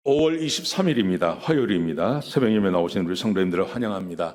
5월 23일입니다. 화요일입니다. 새벽 예배 나오신 우리 성도님들을 환영합니다.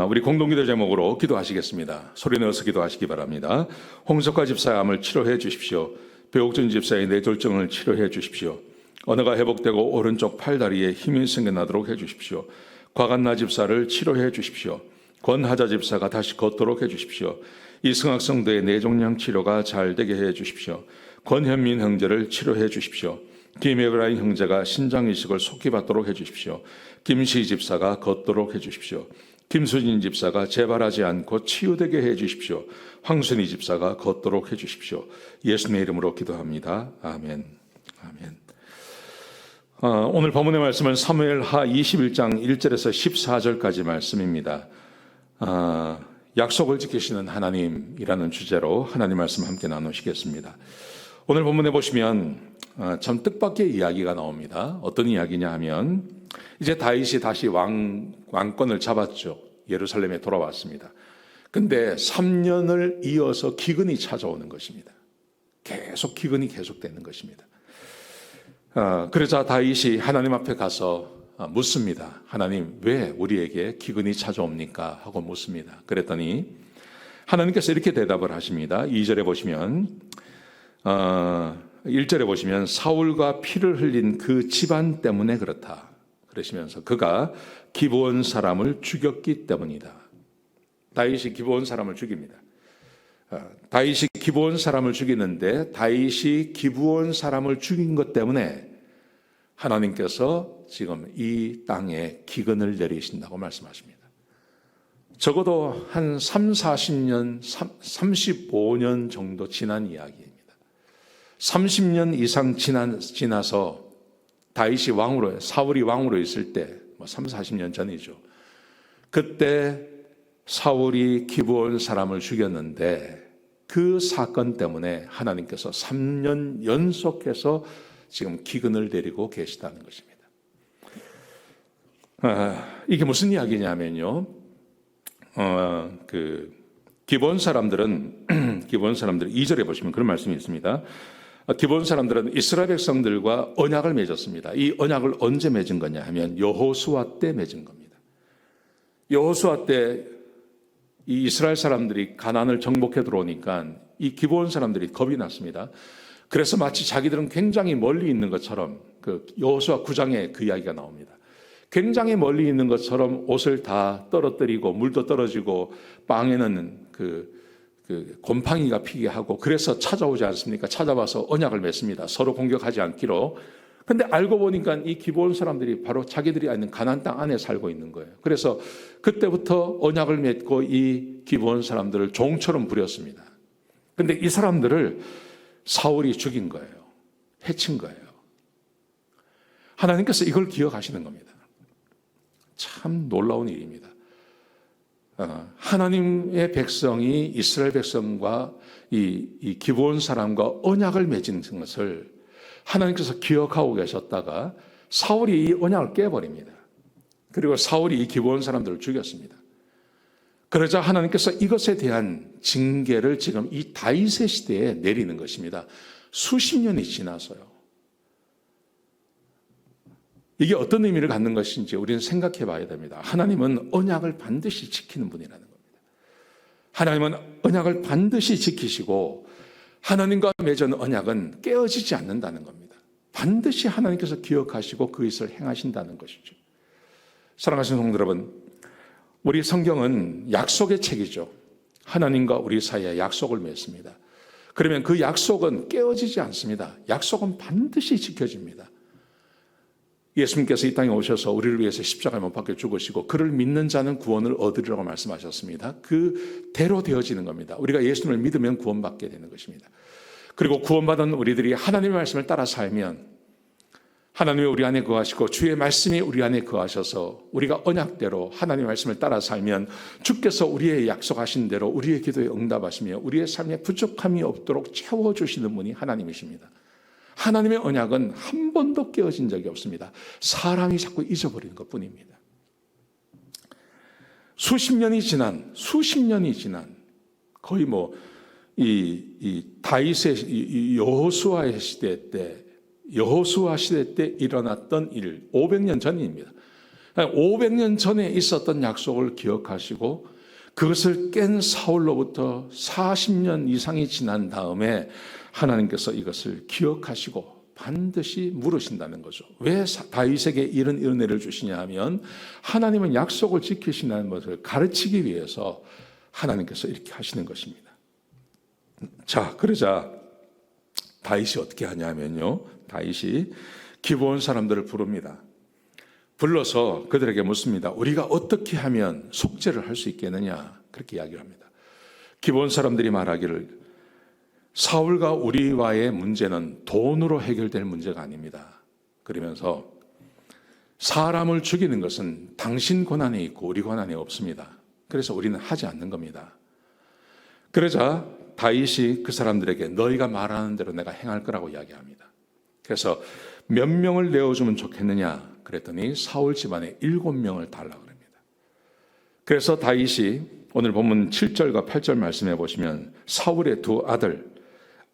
우리 공동기도 제목으로 기도하시겠습니다. 소리 내어서 기도하시기 바랍니다. 홍석화 집사의 암을 치료해 주십시오. 배옥준 집사의 뇌졸중을 치료해 주십시오. 언어가 회복되고 오른쪽 팔다리에 힘이 생겨나도록 해 주십시오. 곽한나 집사를 치료해 주십시오. 권하자 집사가 다시 걷도록 해 주십시오. 이승학 성도의 뇌종양 치료가 잘 되게 해 주십시오. 권현민 형제를 치료해 주십시오. 김에브라임 형제가 신장 이식을 속히 받도록 해주십시오. 김시 집사가 걷도록 해주십시오. 김수진 집사가 재발하지 않고 치유되게 해주십시오. 황순희 집사가 걷도록 해주십시오. 예수님의 이름으로 기도합니다. 아멘. 아멘. 오늘 본문의 말씀은 사무엘하 21장 1절에서 14절까지 말씀입니다. 약속을 지키시는 하나님이라는 주제로 하나님 말씀 함께 나누시겠습니다. 오늘 본문에 보시면 참 뜻밖의 이야기가 나옵니다. 어떤 이야기냐 하면 이제 다윗이 다시 왕권을 잡았죠. 예루살렘에 돌아왔습니다. 근데 3년을 이어서 기근이 찾아오는 것입니다. 계속 기근이 계속되는 것입니다. 그러자 다윗이 하나님 앞에 가서 묻습니다. 하나님, 왜 우리에게 기근이 찾아옵니까? 하고 묻습니다. 그랬더니 하나님께서 이렇게 대답을 하십니다. 2절에 보시면 1절에 보시면 사울과 피를 흘린 그 집안 때문에 그렇다 그러시면서 그가 기브온 사람을 죽였기 때문이다. 다윗이 기브온 사람을 죽입니다. 다윗이 기브온 사람을 죽이는데 다윗이 기브온 사람을 죽인 것 때문에 하나님께서 지금 이 땅에 기근을 내리신다고 말씀하십니다. 적어도 한 40년, 35년 정도 지난 이야기입니다. 30년 이상 지나서 다윗이 왕으로, 사울이 왕으로 있을 때, 40년 전이죠. 그때 사울이 기브온 사람을 죽였는데 그 사건 때문에 하나님께서 3년 연속해서 지금 기근을 내리고 계시다는 것입니다. 이게 무슨 이야기냐면요. 기브온 사람들은 2절에 보시면 그런 말씀이 있습니다. 기브온 사람들은 이스라엘 백성들과 언약을 맺었습니다. 이 언약을 언제 맺은 거냐 하면 여호수아 때 맺은 겁니다. 여호수아 때 이 이스라엘 사람들이 가나안을 정복해 들어오니까 이 기브온 사람들이 겁이 났습니다. 그래서 마치 자기들은 굉장히 멀리 있는 것처럼 그 여호수아 9장에 그 이야기가 나옵니다. 굉장히 멀리 있는 것처럼 옷을 다 떨어뜨리고 물도 떨어지고 빵에는 곰팡이가 피게 하고 그래서 찾아오지 않습니까? 찾아와서 언약을 맺습니다. 서로 공격하지 않기로. 근데 알고 보니까 이 기브온 사람들이 바로 자기들이 있는 가나안 땅 안에 살고 있는 거예요. 그래서 그때부터 언약을 맺고 이 기브온 사람들을 종처럼 부렸습니다. 근데 이 사람들을 사울이 죽인 거예요. 해친 거예요. 하나님께서 이걸 기억하시는 겁니다. 참 놀라운 일입니다. 하나님의 백성이 이스라엘 백성과 이 기브온 사람과 언약을 맺은 것을 하나님께서 기억하고 계셨다가 사울이 이 언약을 깨버립니다. 그리고 사울이 이 기브온 사람들을 죽였습니다. 그러자 하나님께서 이것에 대한 징계를 지금 이 다윗의 시대에 내리는 것입니다. 수십 년이 지나서요. 이게 어떤 의미를 갖는 것인지 우리는 생각해 봐야 됩니다. 하나님은 언약을 반드시 지키는 분이라는 겁니다. 하나님은 언약을 반드시 지키시고 하나님과 맺은 언약은 깨어지지 않는다는 겁니다. 반드시 하나님께서 기억하시고 그 일을 행하신다는 것이죠. 사랑하시는 성도 여러분, 우리 성경은 약속의 책이죠. 하나님과 우리 사이에 약속을 맺습니다. 그러면 그 약속은 깨어지지 않습니다. 약속은 반드시 지켜집니다. 예수님께서 이 땅에 오셔서 우리를 위해서 십자가에 못 박혀 죽으시고 그를 믿는 자는 구원을 얻으리라고 말씀하셨습니다. 그대로 되어지는 겁니다. 우리가 예수님을 믿으면 구원받게 되는 것입니다. 그리고 구원받은 우리들이 하나님의 말씀을 따라 살면 하나님이 우리 안에 거하시고 주의 말씀이 우리 안에 거하셔서 우리가 언약대로 하나님의 말씀을 따라 살면 주께서 우리의 약속하신 대로 우리의 기도에 응답하시며 우리의 삶에 부족함이 없도록 채워주시는 분이 하나님이십니다. 하나님의 언약은 한 번도 깨어진 적이 없습니다. 사람이 자꾸 잊어버리는 것뿐입니다. 수십 년이 지난 거의 이 다윗의 이 여호수아의 시대 때 여호수아 시대 때 일어났던 일, 500년 전입니다. 500년 전에 있었던 약속을 기억하시고 그것을 깬 사울로부터 40년 이상이 지난 다음에 하나님께서 이것을 기억하시고 반드시 물으신다는 거죠. 왜 다윗에게 이런 은혜를 주시냐 하면 하나님은 약속을 지키신다는 것을 가르치기 위해서 하나님께서 이렇게 하시는 것입니다. 자, 그러자 다윗이 어떻게 하냐면요, 다윗이 기브온 사람들을 부릅니다. 불러서 그들에게 묻습니다. 우리가 어떻게 하면 속죄를 할 수 있겠느냐, 그렇게 이야기를 합니다. 기브온 사람들이 말하기를 사울과 우리와의 문제는 돈으로 해결될 문제가 아닙니다. 그러면서 사람을 죽이는 것은 당신 권한에 있고 우리 권한에 없습니다. 그래서 우리는 하지 않는 겁니다. 그러자 다윗이 그 사람들에게 너희가 말하는 대로 내가 행할 거라고 이야기합니다. 그래서 몇 명을 내어주면 좋겠느냐 그랬더니 사울 집안에 7명을 달라고 합니다. 그래서 다윗이 오늘 본문 7절과 8절 말씀해 보시면 사울의 두 아들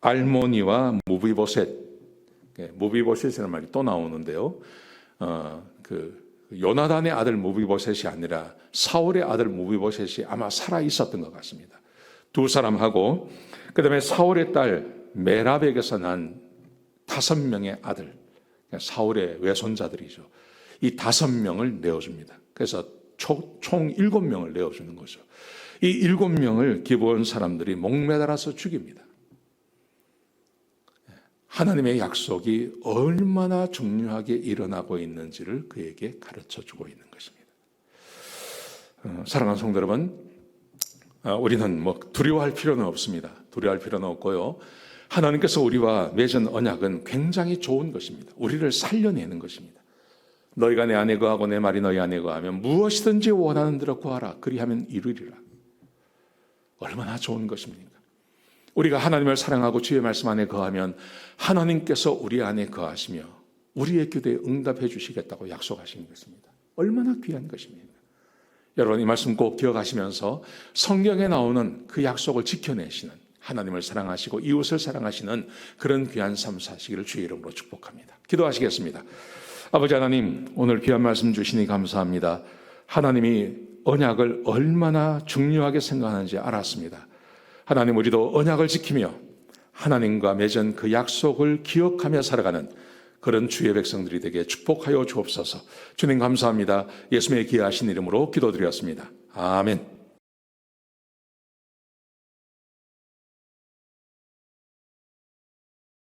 알모니와 무비보셋, 무비보셋이라는 말이 또 나오는데요. 요나단의 아들 무비보셋이 아니라 사울의 아들 무비보셋이 아마 살아 있었던 것 같습니다. 두 사람하고 그다음에 사울의 딸 메랍에게서 난 5명의 아들, 사울의 외손자들이죠. 이 5명을 내어줍니다. 그래서 총 7명을 내어주는 거죠. 이 7명을 기브온 사람들이 목매달아서 죽입니다. 하나님의 약속이 얼마나 중요하게 일어나고 있는지를 그에게 가르쳐주고 있는 것입니다. 사랑하는 성도 여러분, 우리는 두려워할 필요는 없습니다. 두려워할 필요는 없고요. 하나님께서 우리와 맺은 언약은 굉장히 좋은 것입니다. 우리를 살려내는 것입니다. 너희가 내 안에 거하고 내 말이 너희 안에 거하면 무엇이든지 원하는 대로 구하라. 그리하면 이루리라. 얼마나 좋은 것입니까? 우리가 하나님을 사랑하고 주의 말씀 안에 거하면 하나님께서 우리 안에 거하시며 우리의 기도에 응답해 주시겠다고 약속하시는 것입니다. 얼마나 귀한 것입니까? 여러분 이 말씀 꼭 기억하시면서 성경에 나오는 그 약속을 지켜내시는 하나님을 사랑하시고 이웃을 사랑하시는 그런 귀한 삶 사시기를 주의 이름으로 축복합니다. 기도하시겠습니다. 아버지 하나님, 오늘 귀한 말씀 주시니 감사합니다. 하나님이 언약을 얼마나 중요하게 생각하는지 알았습니다. 하나님, 우리도 언약을 지키며 하나님과 맺은 그 약속을 기억하며 살아가는 그런 주의 백성들이 되게 축복하여 주옵소서. 주님 감사합니다. 예수님의 귀하신 이름으로 기도드렸습니다. 아멘.